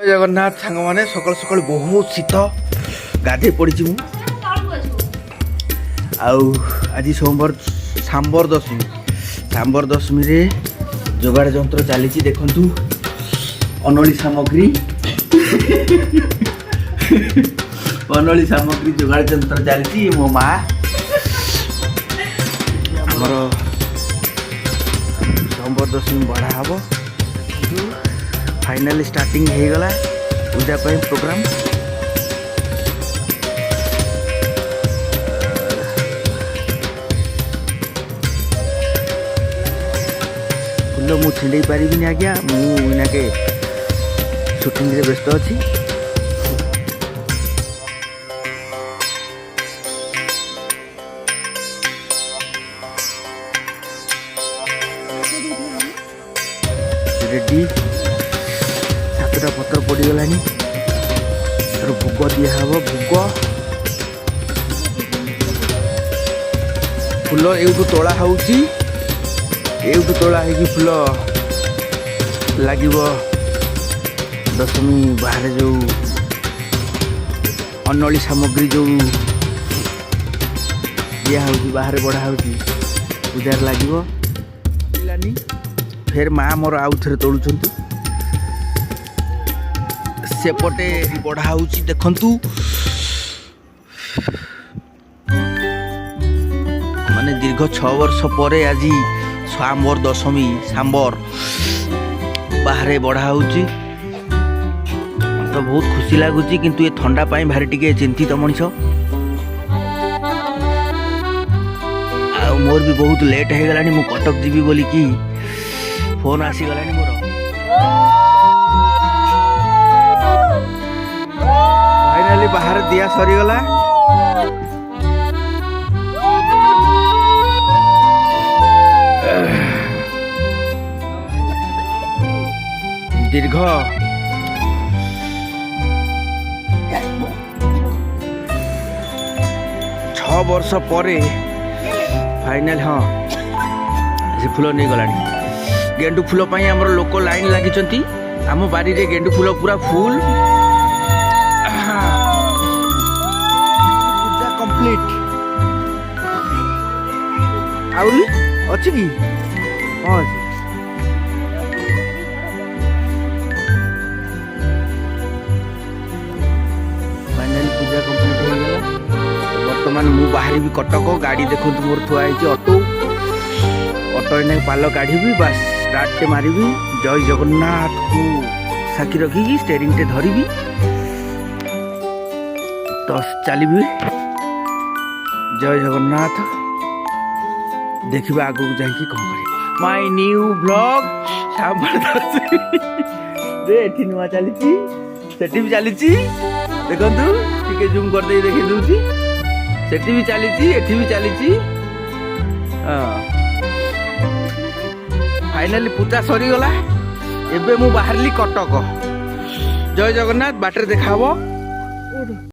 जगन्नाथ सांग मैंने सकाल सकाल बहुत शीत गाधे पड़ी आज सोमवार सांबर दशमी रे जोगाड़ जंत्र चली देखु अनोली सामग्री जोगाड़ जंत्र चली मो माँ आमर सांबर दशमी बढ़ा हम फाइनाली स्टार्टिंग हो गला पूजा पाई प्रोग्राम फुल मु छिंडे पारिबिनी आज्ञा मुके शूटिंग रे व्यस्त अच्छी रेडी सातटा पत्र पड़गलानी तर भोग दिहब भोग फुल एवं तोला होची तोला है फुल लगे दशमी बाहर जो अनोली सामग्री जो दिया बाहर बढ़ा पूजार लगे फिर माँ मोर आउ थे तोड़ुं सेपटे बढ़ा देखु माने दीर्घ 6 वर्ष पर आज सांबर दशमी सांबर बाहर बढ़ा तो बहुत खुशी लगुच किंतु ये ठंडा पाई भारी टिके चिंतित मनीष मोर भी बहुत लेट हो गलानी मु कटक जीवी बोली कि फोन आसीगलानी मोर फाइनाली बाहर दिया सरीगला दीर्घ 6 वर्ष पर फाइनाल हाँ से फूल नहीं गला गेंडु फूल आमर लोक लाइन लगी आम बाड़ी रे गेंडु फूल पूरा फुल पूजा कंप्लीट आउली अच्छी कि हाँ फाइनाली पूजा कंप्लीट हो गला वर्तमान मु बाहर भी कटक गाड़ी देखो मोर थुआ ऑटो इन्हें पाल काढ़ी बस स्टार्ट टे मारी जय जगन्नाथ को साक्षी रखी स्टेरिंग टे धरी तो चली जय जगन्नाथ देखा आगू जाकि कौन कर माय न्यू ब्लॉग एठी नुआ चली सेठी भी चली देखु टिके जूम कर दे देखी दूसरी सेठी भी चली एठी भी चली फाइनाली पूजा सरीगला एबे मु बाहरली कटक जय जगन्नाथ बाटर देखा